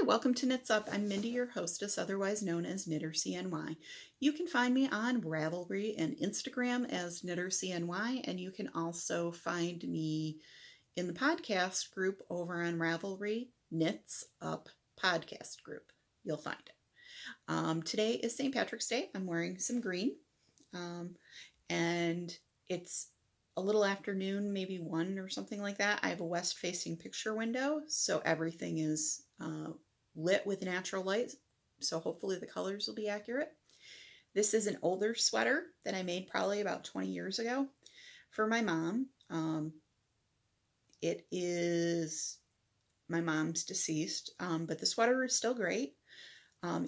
welcome to Knits Up. I'm Mindy, your hostess, otherwise known as Knitter CNY. You can find me on Ravelry and Instagram as Knitter CNY, and you can also find me in the podcast group over on Ravelry, Knits Up Podcast Group. You'll find it. Today is St. Patrick's Day. I'm wearing some green, and it's a little afternoon, maybe 1 or something like that. I have a west-facing picture window, so everything is lit with natural light, so hopefully the colors will be accurate. This is an older sweater that I made probably about 20 years ago for my mom. It is my mom's deceased, but the sweater is still great.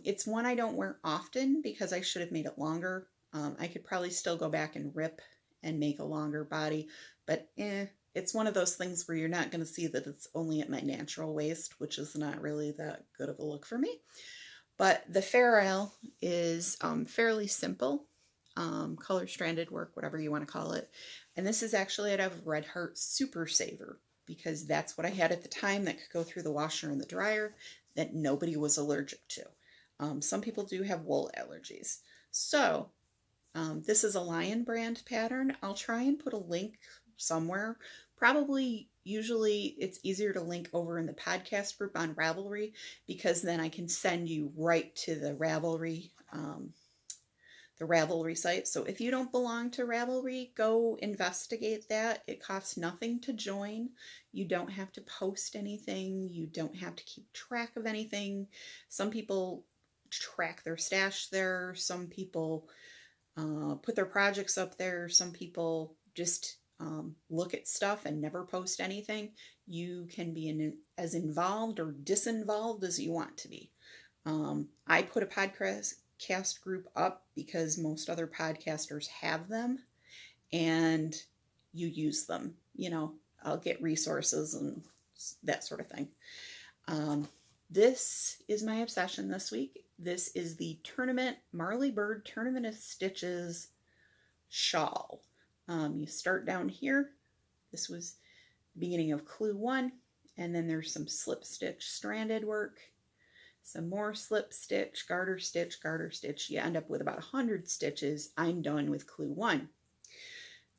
It's one I don't wear often because I should have made it longer. I could probably still go back and rip and make a longer body, but it's one of those things where you're not going to see that it's only at my natural waist, which is not really that good of a look for me. But the ferrule is fairly simple, color stranded work, whatever you want to call it. And this is actually out of Red Heart Super Saver, because that's what I had at the time that could go through the washer and the dryer that nobody was allergic to. Some people do have wool allergies. So this is a Lion brand pattern. I'll try and put a link somewhere. Probably, usually it's easier to link over in the podcast group on Ravelry, because then I can send you right to the Ravelry site. So if you don't belong to Ravelry, go investigate that. It costs nothing to join. You don't have to post anything. You don't have to keep track of anything. Some people track their stash there. Some people put their projects up there. Some people just look at stuff and never post anything. You can be as involved or disinvolved as you want to be. I put a podcast group up because most other podcasters have them, and you use them. You know, I'll get resources and that sort of thing. This is my obsession this week. This is the Marley Bird Tournament of Stitches shawl. You start down here. This was the beginning of clue 1, and then there's some slip stitch stranded work, some more slip stitch, garter stitch, garter stitch. You end up with about 100 stitches. I'm done with clue 1.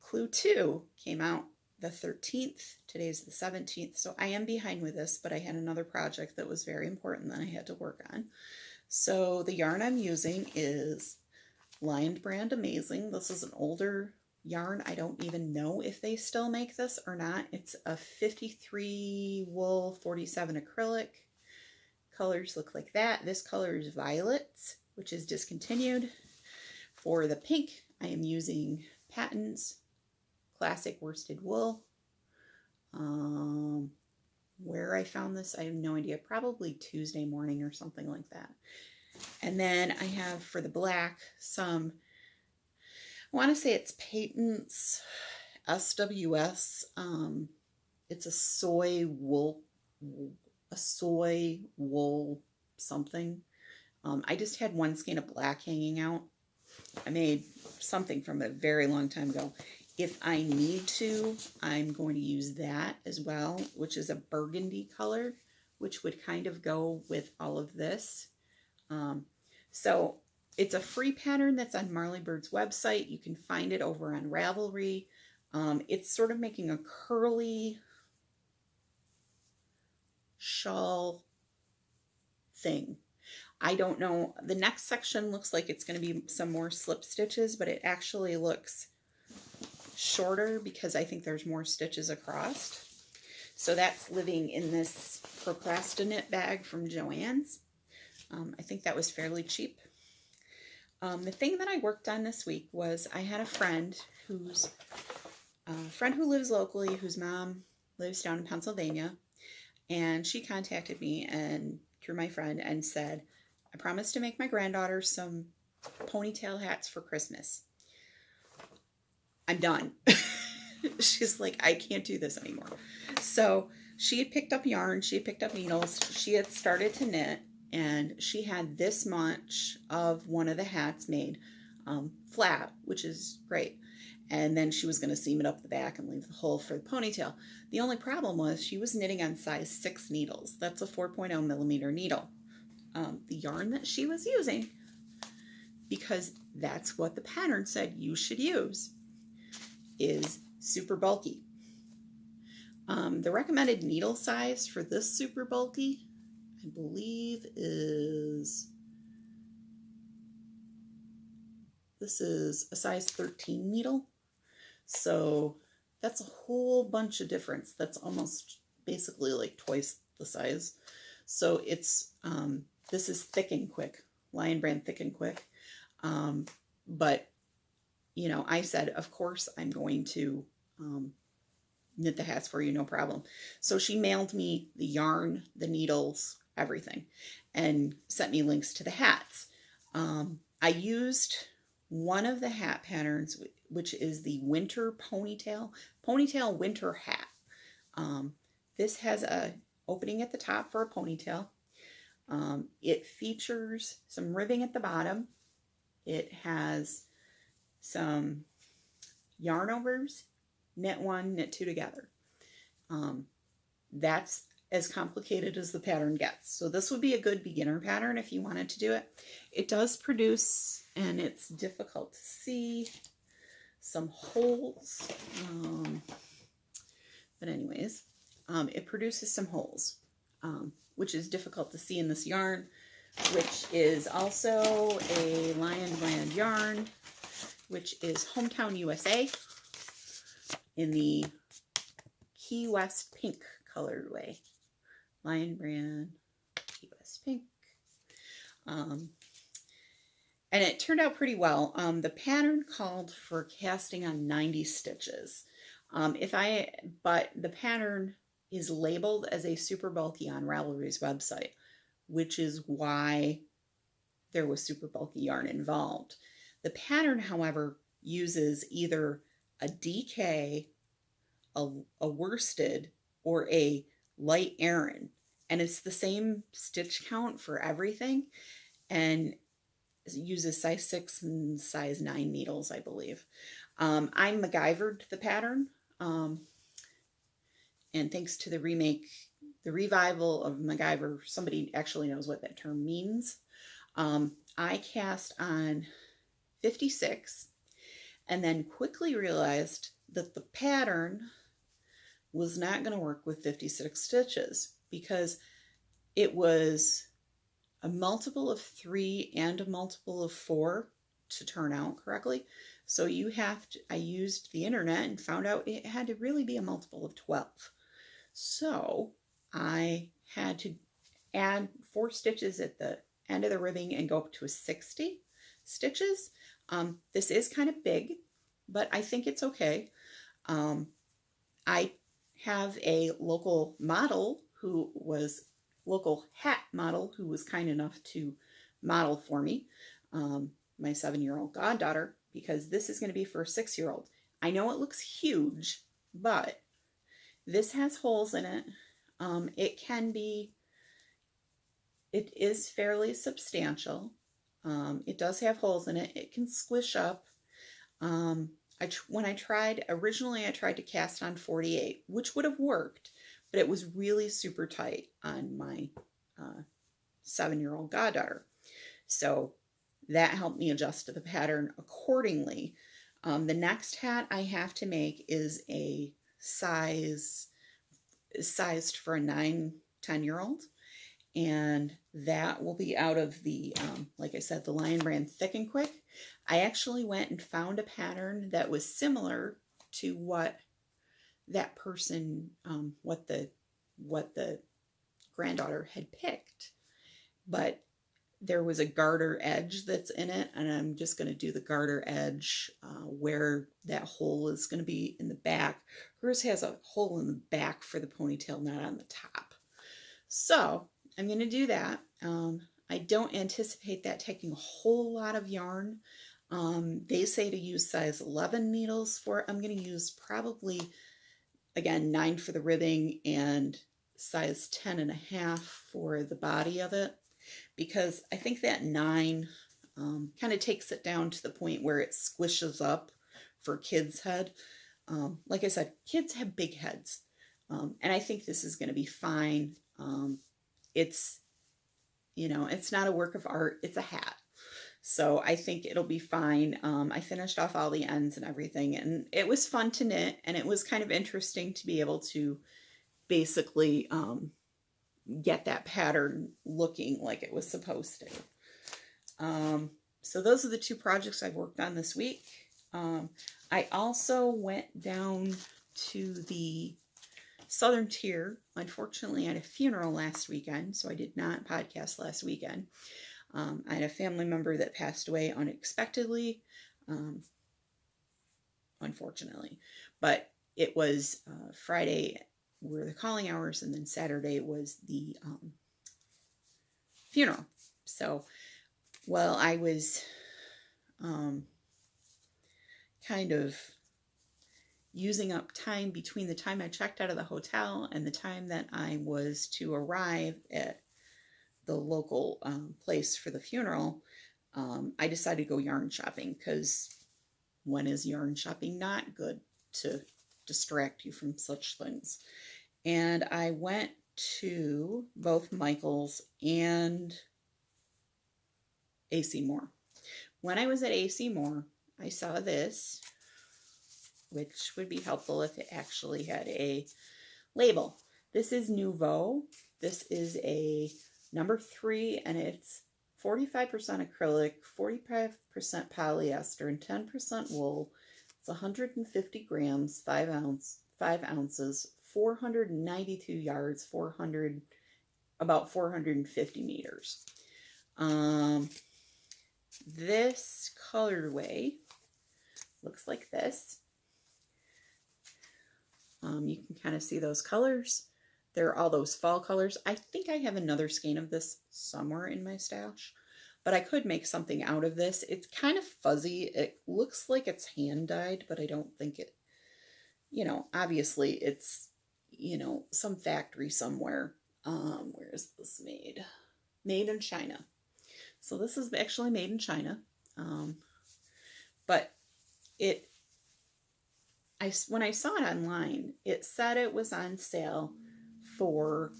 Clue 2 came out the 13th. Today's the 17th, so I am behind with this, but I had another project that was very important that I had to work on. So the yarn I'm using is Lion brand Amazing. This is an older yarn. I don't even know if they still make this or not. It's a 53 wool, 47 acrylic. Colors look like that. This color is violet, which is discontinued. For the pink, I am using Patton's Classic Worsted Wool. Where I found this, I have no idea. Probably Tuesday morning or something like that. And then I have for the black some, I want to say it's Peyton's SWS. It's a soy wool something. I just had one skein of black hanging out. I made something from a very long time ago. If I need to, I'm going to use that as well, which is a burgundy color, which would kind of go with all of this. So it's a free pattern that's on Marley Bird's website. You can find it over on Ravelry. It's sort of making a curly shawl thing. I don't know. The next section looks like it's going to be some more slip stitches, but it actually looks shorter because I think there's more stitches across. So that's living in this Procrastinate bag from Joann's. I think that was fairly cheap. The thing that I worked on this week was I had a friend who lives locally, whose mom lives down in Pennsylvania, and she contacted me and through my friend and said, I promised to make my granddaughter some ponytail hats for Christmas. I'm done. She's like, I can't do this anymore. So she had picked up yarn, she had picked up needles, she had started to knit, and she had this much of one of the hats made flat, which is great. and then she was going to seam it up the back and leave the hole for the ponytail. The only problem was she was knitting on size 6 needles. That's a 4.0 millimeter needle. The yarn that she was using, because that's what the pattern said you should use, is super bulky. The recommended needle size for this super bulky, I believe, this is a size 13 needle. So that's a whole bunch of difference. That's almost basically like twice the size. So it's, this is Thick and Quick, Lion Brand Thick and Quick. But, you know, I said, of course, I'm going to knit the hats for you, no problem. So she mailed me the yarn, the needles, everything, and sent me links to the hats. I used one of the hat patterns, which is the winter ponytail winter hat. This has a opening at the top for a ponytail. It features some ribbing at the bottom. It has some yarn overs, knit 1, knit 2 together. That's as complicated as the pattern gets. So this would be a good beginner pattern if you wanted to do it. It does produce, and it's difficult to see, some holes. But anyways, it produces some holes, which is difficult to see in this yarn, which is also a Lion Brand yarn, which is Hometown USA in the Key West Pink colorway. Lion Brand Key West Pink. And it turned out pretty well. The pattern called for casting on 90 stitches. But the pattern is labeled as a super bulky on Ravelry's website, which is why there was super bulky yarn involved. The pattern, however, uses either a DK, a worsted, or a light Aran, and it's the same stitch count for everything, and it uses size 6 and size 9 needles, I believe. I MacGyvered the pattern, and thanks to the revival of MacGyver, somebody actually knows what that term means. I cast on 56 and then quickly realized that the pattern was not going to work with 56 stitches because it was a multiple of 3 and a multiple of 4 to turn out correctly. So I used the internet and found out it had to really be a multiple of 12. So I had to add 4 stitches at the end of the ribbing and go up to a 60 stitches. This is kind of big, but I think it's okay. I have a local hat model who was kind enough to model for me, my 7-year-old goddaughter, because this is going to be for a 6-year-old. I know it looks huge, but this has holes in it. It is fairly substantial. It does have holes in it. It can squish up. Originally I tried to cast on 48, which would have worked, but it was really super tight on my 7-year-old goddaughter. So that helped me adjust to the pattern accordingly. The next hat I have to make is a sized for a 9-10-year-old. And that will be out of the, like I said, the Lion Brand Thick and Quick. I actually went and found a pattern that was similar to what that person, what the granddaughter had picked. But there was a garter edge that's in it, and I'm just going to do the garter edge where that hole is going to be in the back. Hers has a hole in the back for the ponytail, not on the top. So I'm going to do that. I don't anticipate that taking a whole lot of yarn. They say to use size 11 needles for it. I'm going to use probably, again, 9 for the ribbing and size 10.5 for the body of it, because I think that 9 kind of takes it down to the point where it squishes up for kids' head. Like I said, kids have big heads. And I think this is going to be fine. It's, it's not a work of art. It's a hat. So I think it'll be fine. I finished off all the ends and everything, and it was fun to knit, and it was kind of interesting to be able to basically get that pattern looking like it was supposed to. So those are the two projects I've worked on this week. I also went down to the Southern Tier. Unfortunately, I had a funeral last weekend, so I did not podcast last weekend. I had a family member that passed away unexpectedly, unfortunately. But it was Friday were the calling hours, and then Saturday was the funeral. So while I was kind of using up time between the time I checked out of the hotel and the time that I was to arrive at the local place for the funeral, I decided to go yarn shopping, because when is yarn shopping not good to distract you from such things? And I went to both Michael's and AC Moore. When I was at AC Moore, I saw this, which would be helpful if it actually had a label. This is Nouveau. This is a number 3, and it's 45% acrylic, 45% polyester, and 10% wool. It's 150 grams, 5 ounces, 492 yards, about 450 meters. This colorway looks like this. You can kind of see those colors. They're all those fall colors. I think I have another skein of this somewhere in my stash, but I could make something out of this. It's kind of fuzzy. It looks like it's hand dyed, but I don't think it, obviously it's, some factory somewhere. Where is this made? Made in China. So this is actually made in China. But when I saw it online, it said it was on sale for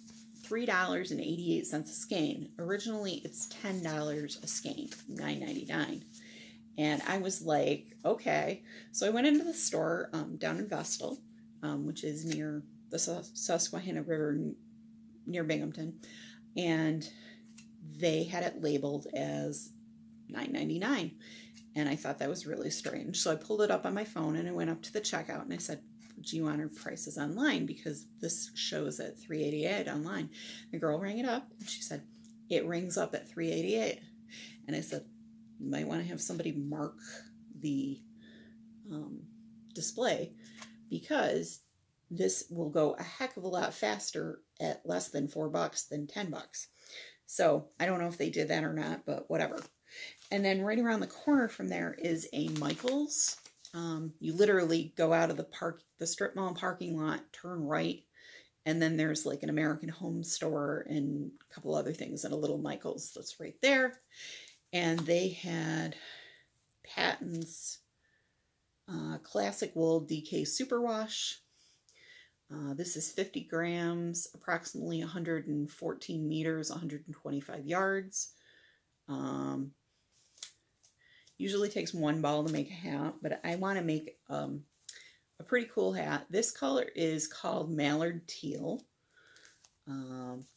$3.88 a skein. Originally, it's $10 a skein, $9.99. And I was like, okay. So I went into the store down in Vestal, which is near the Susquehanna River, near Binghamton. And they had it labeled as $9.99. And I thought that was really strange. So I pulled it up on my phone and I went up to the checkout and I said, do you want our prices online? Because this shows at $3.88 online. The girl rang it up and she said, it rings up at $3.88. And I said, you might want to have somebody mark the display, because this will go a heck of a lot faster at less than $4 than $10. So I don't know if they did that or not, but whatever. And then right around the corner from there is a Michael's. You literally go out of the strip mall parking lot, turn right, and then there's like an American Home store and a couple other things, and a little Michael's that's right there. And they had Patton's Classic Wool DK Superwash. This is 50 grams, approximately 114 meters, 125 yards. Usually takes one ball to make a hat, but I want to make a pretty cool hat. This color is called Mallard Teal.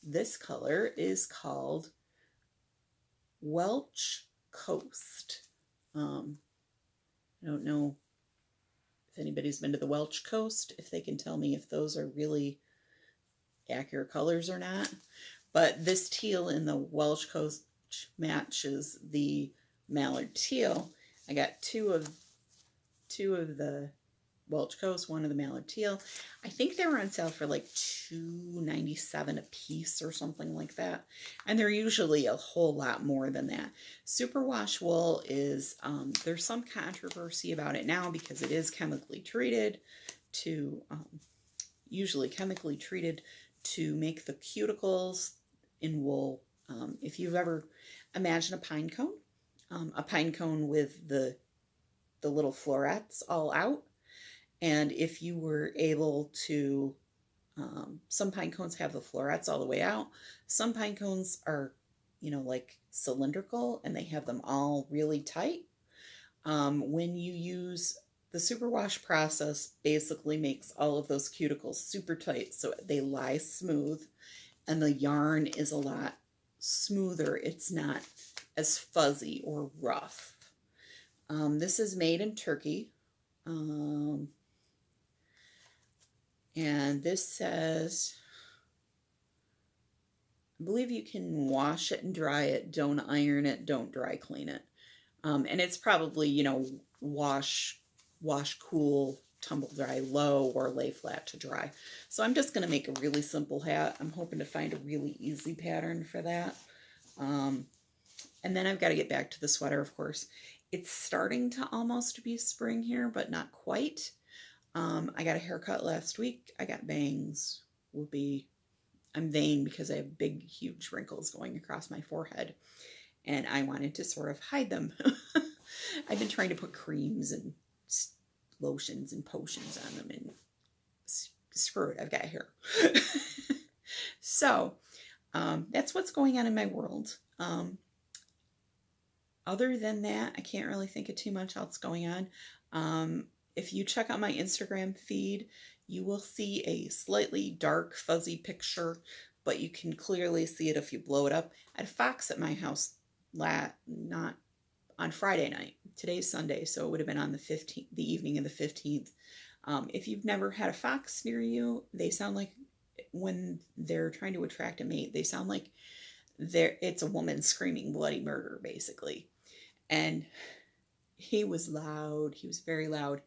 This color is called Welch Coast. I don't know if anybody's been to the Welch Coast, if they can tell me if those are really accurate colors or not. But this teal in the Welch Coast matches the Mallard Teal. I got two of the Welch Coast, one of the Mallard Teal. I think they were on sale for like $2.97 a piece or something like that. And they're usually a whole lot more than that. Superwash wool is, there's some controversy about it now because it is chemically treated to, usually chemically treated to make the cuticles in wool. If you've ever imagined a pine cone with the the little florets all out. And if you were able to, some pine cones have the florets all the way out. Some pine cones are, like cylindrical and they have them all really tight. When you use the superwash process, basically makes all of those cuticles super tight so they lie smooth and the yarn is a lot smoother. It's not as fuzzy or rough. This is made in Turkey. And this says, I believe you can wash it and dry it, don't iron it, don't dry clean it. And it's probably, wash, cool, tumble dry low, or lay flat to dry. So I'm just going to make a really simple hat. I'm hoping to find a really easy pattern for that. And then I've got to get back to the sweater, of course. It's starting to almost be spring here, but not quite. I got a haircut last week. I got bangs. I'm vain because I have big, huge wrinkles going across my forehead. And I wanted to sort of hide them. I've been trying to put creams and lotions and potions on them, and screw it, I've got hair. So that's what's going on in my world. Other than that, I can't really think of too much else going on. If you check out my Instagram feed, you will see a slightly dark, fuzzy picture, but you can clearly see it if you blow it up. I had a fox at my house not on Friday night. Today's Sunday, so it would have been on the 15th, the evening of the 15th. If you've never had a fox near you, they sound like, when they're trying to attract a mate, they sound like it's a woman screaming bloody murder, basically. And he was loud. He was very loud.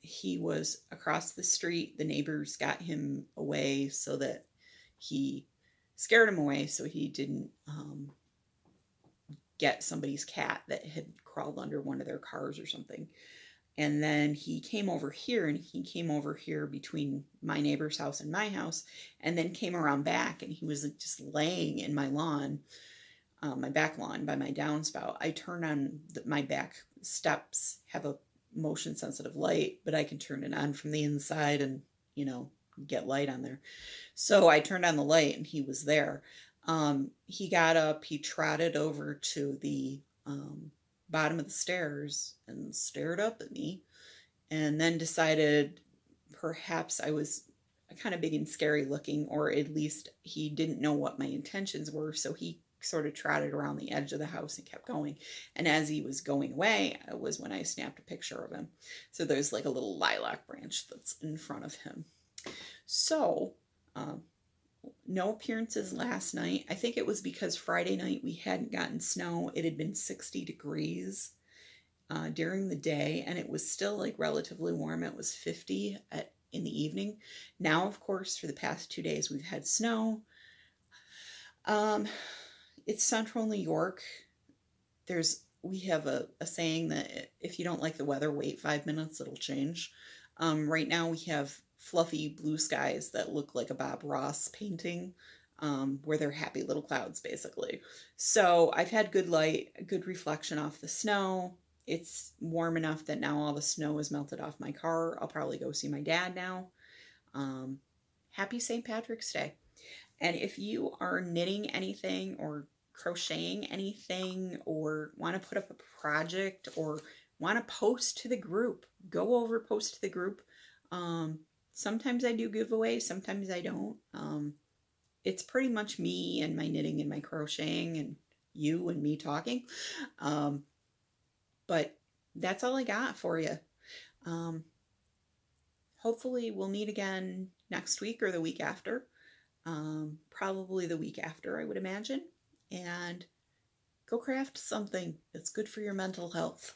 He was across the street. The neighbors got him away so that he scared him away so he didn't get somebody's cat that had crawled under one of their cars or something. And then he came over here, and he came over here between my neighbor's house and my house, and then came around back, and he was just laying in my lawn, my back lawn by my downspout. I turn on my back steps, have a motion sensitive light, but I can turn it on from the inside and, get light on there. So I turned on the light and he was there. He got up, he trotted over to the bottom of the stairs and stared up at me, and then decided perhaps I was kind of big and scary looking, or at least he didn't know what my intentions were, so he sort of trotted around the edge of the house and kept going. And as he was going away was when I snapped a picture of him. So there's like a little lilac branch that's in front of him. So no appearances last night. I think it was because Friday night we hadn't gotten snow. It had been 60 degrees during the day, and it was still like relatively warm. It was 50 in the evening. Now, of course, for the past 2 days we've had snow. It's central New York. We have a saying that if you don't like the weather, wait 5 minutes, it'll change. Right now we have fluffy blue skies that look like a Bob Ross painting, where they're happy little clouds, basically. So I've had good light, good reflection off the snow. It's warm enough that now all the snow is melted off my car. I'll probably go see my dad now. Happy St. Patrick's Day. And if you are knitting anything or crocheting anything, or want to put up a project, or want to post to the group, go over, post to the group. Sometimes I do giveaways, sometimes I don't. It's pretty much me and my knitting and my crocheting, and you and me talking. But that's all I got for you. Hopefully we'll meet again next week or the week after. Probably the week after, I would imagine. And go craft something that's good for your mental health.